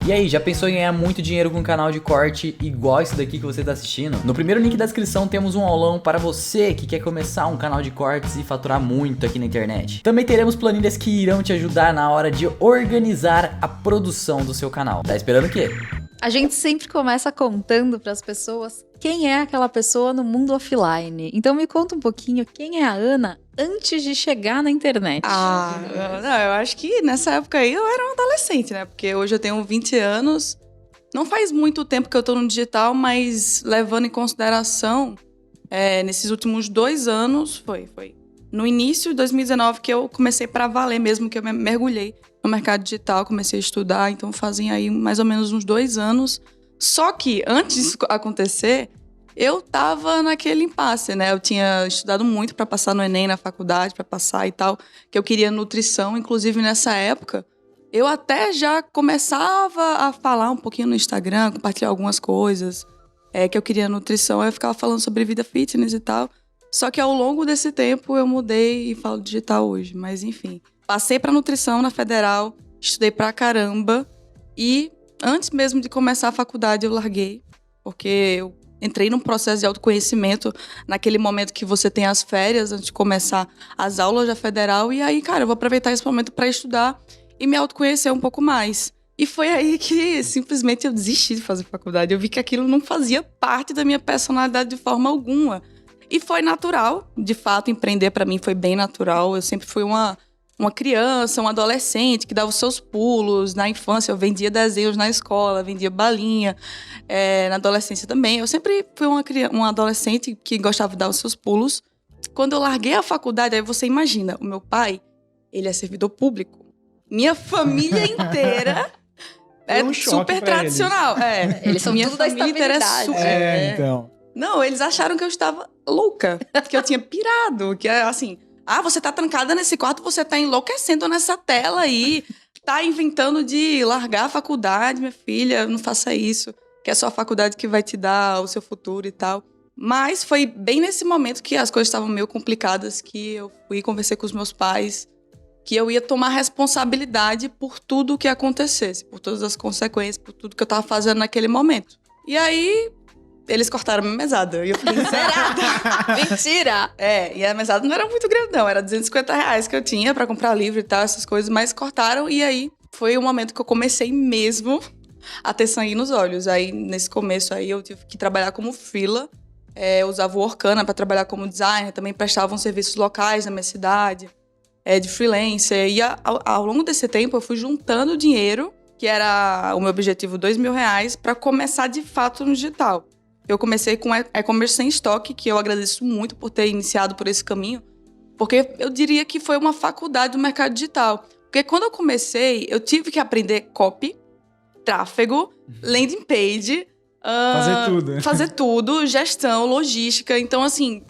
E aí, já pensou em ganhar muito dinheiro com um canal de corte igual esse daqui que você tá assistindo? No primeiro link da descrição temos um aulão para você que quer começar um canal de cortes e faturar muito aqui na internet. Também teremos planilhas que irão te ajudar na hora de organizar a produção do seu canal. Tá esperando o quê? A gente sempre começa contando para as pessoas quem é aquela pessoa no mundo offline. Então me conta um pouquinho quem é a Ana antes de chegar na internet. Não, eu acho que nessa época aí eu era uma adolescente, né? Porque hoje eu tenho 20 anos. Não faz muito tempo que eu tô no digital, mas levando em consideração, nesses últimos 2 anos, foi no início de 2019 que eu comecei pra valer mesmo, que eu mergulhei no mercado digital, comecei a estudar, então fazem aí mais ou menos uns 2 anos. Só que antes disso acontecer, eu tava naquele impasse, né? Eu tinha estudado muito para passar no Enem, na faculdade, para passar e tal, que eu queria nutrição. Inclusive, nessa época, eu até já começava a falar um pouquinho no Instagram, compartilhar algumas coisas, que eu queria nutrição. Aí eu ficava falando sobre vida fitness e tal. Só que ao longo desse tempo, eu mudei e falo digital hoje. Mas, enfim, passei para nutrição na Federal, estudei pra caramba. E antes mesmo de começar a faculdade, eu larguei, porque eu entrei num processo de autoconhecimento naquele momento que você tem as férias antes de começar as aulas da Federal. E aí, cara, eu vou aproveitar esse momento para estudar e me autoconhecer um pouco mais. E foi aí que simplesmente eu desisti de fazer faculdade. Eu vi que aquilo não fazia parte da minha personalidade de forma alguma. E foi natural, de fato, empreender para mim foi bem natural. Eu sempre fui uma criança, um adolescente que dava os seus pulos. Na infância, eu vendia desenhos na escola, vendia balinha. Na adolescência também. Eu sempre fui uma adolescente que gostava de dar os seus pulos. Quando eu larguei a faculdade, aí você imagina, o meu pai, ele é servidor público. Minha família inteira é super tradicional. Eles são minha tudo da família inteira estabilidade. Então. Não, eles acharam que eu estava louca, que eu tinha pirado, que é assim... você tá trancada nesse quarto, você tá enlouquecendo nessa tela aí, tá inventando de largar a faculdade, minha filha, não faça isso, que é só a faculdade que vai te dar o seu futuro e tal. Mas foi bem nesse momento que as coisas estavam meio complicadas, que eu fui conversar com os meus pais, que eu ia tomar responsabilidade por tudo o que acontecesse, por todas as consequências, por tudo que eu tava fazendo naquele momento. E aí... eles cortaram a minha mesada. E eu fiquei zerada. Mentira! E a mesada não era muito grande, não. Era R$250 que eu tinha pra comprar livro e tal, essas coisas. Mas cortaram e aí foi o momento que eu comecei mesmo a ter sangue nos olhos. Aí, nesse começo, aí eu tive que trabalhar como freela. Eu usava o Orkana pra trabalhar como designer. Também prestavam serviços locais na minha cidade, de freelancer. E ao longo desse tempo, eu fui juntando dinheiro, que era o meu objetivo, R$2.000, pra começar de fato no digital. Eu comecei com e-commerce sem estoque, que eu agradeço muito por ter iniciado por esse caminho, porque eu diria que foi uma faculdade do mercado digital. Porque quando eu comecei, eu tive que aprender copy, tráfego, landing page... fazer tudo. Fazer tudo, gestão, logística. Então, assim,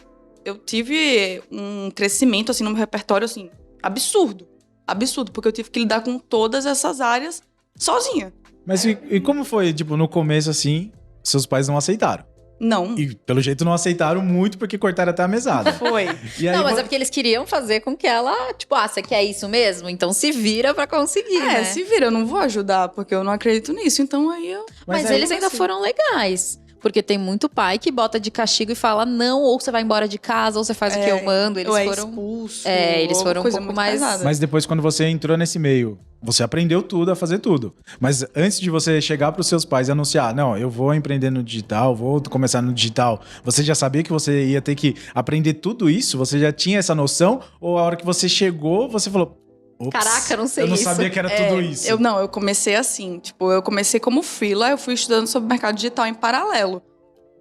eu tive um crescimento, assim, no meu repertório, assim, absurdo. Absurdo, porque eu tive que lidar com todas essas áreas sozinha. Mas e como foi, tipo, no começo, assim... seus pais não aceitaram. Não. E, pelo jeito, não aceitaram muito porque cortaram até a mesada. Foi. E aí, Não, mas é porque eles queriam fazer com que ela, tipo, você quer isso mesmo? Então se vira pra conseguir, né? Se vira, eu não vou ajudar, porque eu não acredito nisso. Então aí eu... Mas aí, eles ainda foram legais. Porque tem muito pai que bota de castigo e fala não, ou você vai embora de casa, ou você faz o que eu mando. Eles foram expulso. Eles foram um coisa pouco muito mais... pesada. Mas depois, quando você entrou nesse meio, você aprendeu tudo a fazer tudo. Mas antes de você chegar para os seus pais e anunciar, não, eu vou empreender no digital, vou começar no digital, você já sabia que você ia ter que aprender tudo isso? Você já tinha essa noção? Ou a hora que você chegou, você falou... Ops, caraca, eu não sei eu não isso. sabia que era tudo isso. Eu comecei assim, tipo, eu comecei como freela, eu fui estudando sobre mercado digital em paralelo.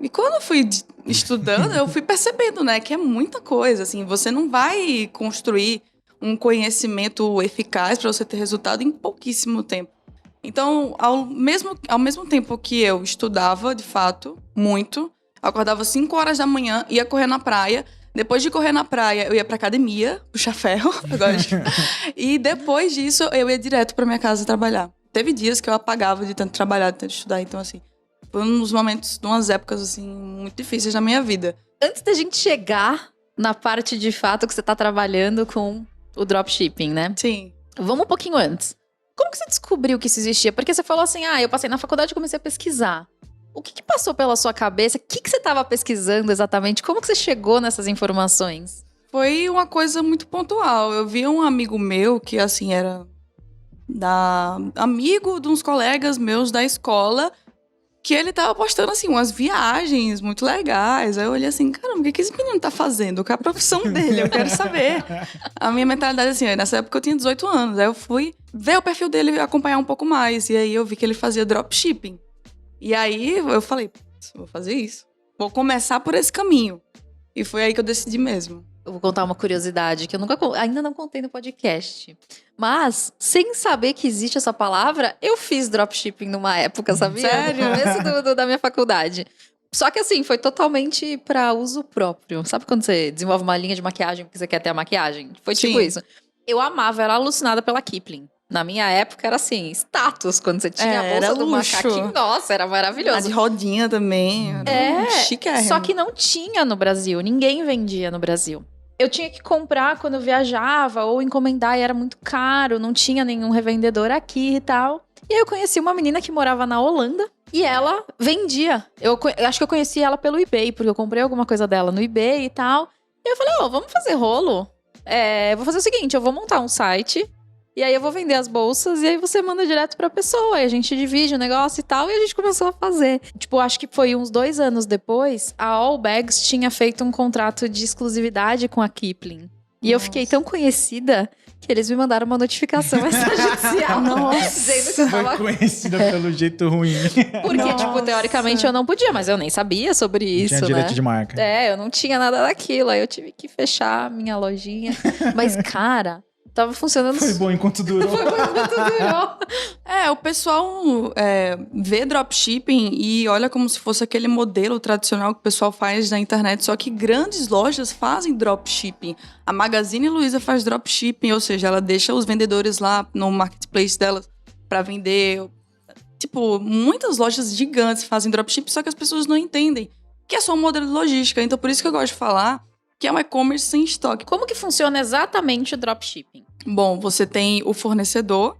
E quando eu fui estudando, eu fui percebendo, né, que é muita coisa, assim, você não vai construir um conhecimento eficaz para você ter resultado em pouquíssimo tempo. Então, ao mesmo tempo que eu estudava, de fato, muito, acordava 5 horas da manhã, ia correr na praia. Depois de correr na praia, eu ia pra academia, puxar ferro, eu gosto. E depois disso, eu ia direto pra minha casa trabalhar. Teve dias que eu apagava de tanto trabalhar, de tanto estudar, então assim, foi uns momentos, umas épocas assim, muito difíceis na minha vida. Antes da gente chegar na parte de fato que você tá trabalhando com o dropshipping, né? Sim. Vamos um pouquinho antes. Como que você descobriu que isso existia? Porque você falou assim, eu passei na faculdade e comecei a pesquisar. O que passou pela sua cabeça? O que você estava pesquisando exatamente? Como que você chegou nessas informações? Foi uma coisa muito pontual. Eu vi um amigo meu que, assim, era amigo de uns colegas meus da escola, que ele tava postando, assim, umas viagens muito legais. Aí eu olhei assim, caramba, o que esse menino tá fazendo? Qual é a profissão dele? Eu quero saber. A minha mentalidade, assim, nessa época eu tinha 18 anos. Aí eu fui ver o perfil dele e acompanhar um pouco mais. E aí eu vi que ele fazia dropshipping. E aí eu falei, vou fazer isso. Vou começar por esse caminho. E foi aí que eu decidi mesmo. Eu vou contar uma curiosidade que eu ainda não contei no podcast. Mas, sem saber que existe essa palavra, eu fiz dropshipping numa época, sabia? Sério? No começo da minha faculdade. Só que assim, foi totalmente para uso próprio. Sabe quando você desenvolve uma linha de maquiagem porque você quer ter a maquiagem? Foi tipo Sim. isso. Eu amava, era alucinada pela Kipling. Na minha época era assim, status, quando você tinha a bolsa era do luxo. macaquinho. Nossa, era A maravilhoso. de rodinha também. Chiquérrimo. Só que não tinha no Brasil, ninguém vendia no Brasil. Eu tinha que comprar quando eu viajava ou encomendar e era muito caro, não tinha nenhum revendedor aqui e tal. E aí eu conheci uma menina que morava na Holanda e ela vendia. Eu acho que eu conheci ela pelo eBay, porque eu comprei alguma coisa dela no eBay e tal. E eu falei, vamos fazer rolo? Vou fazer o seguinte, eu vou montar um site e aí eu vou vender as bolsas e aí você manda direto pra pessoa. E a gente divide o negócio e tal. E a gente começou a fazer. Tipo, acho que foi uns 2 anos depois, a All Bags tinha feito um contrato de exclusividade com a Kipling. E eu fiquei tão conhecida que eles me mandaram uma notificação extrajudicial. Dizendo que eu tava... Foi conhecida pelo jeito ruim. Porque, tipo, teoricamente eu não podia, mas eu nem sabia sobre isso, Tinha né? direito de marca. Eu não tinha nada daquilo. Aí eu tive que fechar minha lojinha. Mas, cara... Tava funcionando... Foi bom enquanto durou. Foi bom enquanto durou. O pessoal vê dropshipping e olha como se fosse aquele modelo tradicional que o pessoal faz na internet, só que grandes lojas fazem dropshipping. A Magazine Luiza faz dropshipping, ou seja, ela deixa os vendedores lá no marketplace dela para vender. Tipo, muitas lojas gigantes fazem dropshipping, só que as pessoas não entendem que é só um modelo de logística. Então, por isso que eu gosto de falar que é um e-commerce sem estoque. Como que funciona exatamente o dropshipping? Bom, você tem o fornecedor,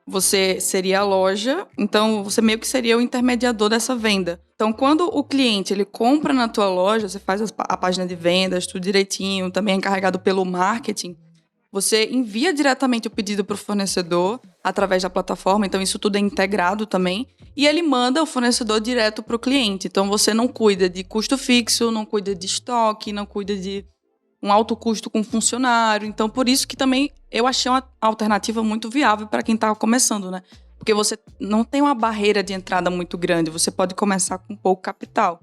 você seria a loja, então você meio que seria o intermediador dessa venda. Então, quando o cliente ele compra na tua loja, você faz a página de vendas, tudo direitinho, também é encarregado pelo marketing, você envia diretamente o pedido para o fornecedor através da plataforma, então isso tudo é integrado também, e ele manda o fornecedor direto para o cliente. Então, você não cuida de custo fixo, não cuida de estoque, não cuida de um alto custo com funcionário. Então, por isso que também eu achei uma alternativa muito viável para quem estava começando, né? Porque você não tem uma barreira de entrada muito grande, você pode começar com pouco capital.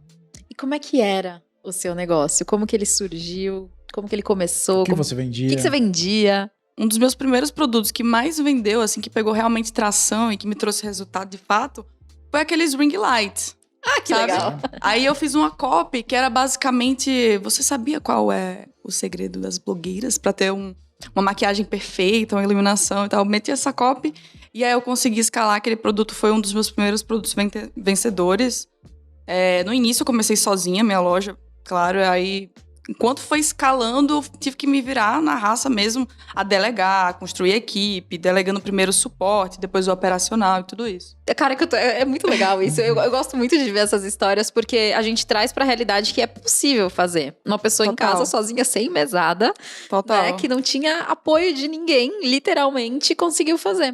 E como é que era o seu negócio? Como que ele surgiu? Como que ele começou? O que você vendia? O que você vendia? Um dos meus primeiros produtos que mais vendeu, assim, que pegou realmente tração e que me trouxe resultado de fato, foi aqueles ring lights. Ah, que legal. Aí eu fiz uma copy que era basicamente... Você sabia qual é o segredo das blogueiras para ter uma maquiagem perfeita, uma iluminação e tal? Eu meti essa copy e aí eu consegui escalar. Aquele produto foi um dos meus primeiros produtos vencedores. No início eu comecei sozinha, minha loja, claro. Aí, enquanto foi escalando, eu tive que me virar na raça mesmo a delegar, a construir equipe, delegando primeiro o suporte, depois o operacional e tudo isso. Cara, é muito legal isso. Eu gosto muito de ver essas histórias, porque a gente traz pra realidade que é possível fazer. Uma pessoa em casa sozinha, sem mesada, Total. né, que não tinha apoio de ninguém, literalmente, conseguiu fazer.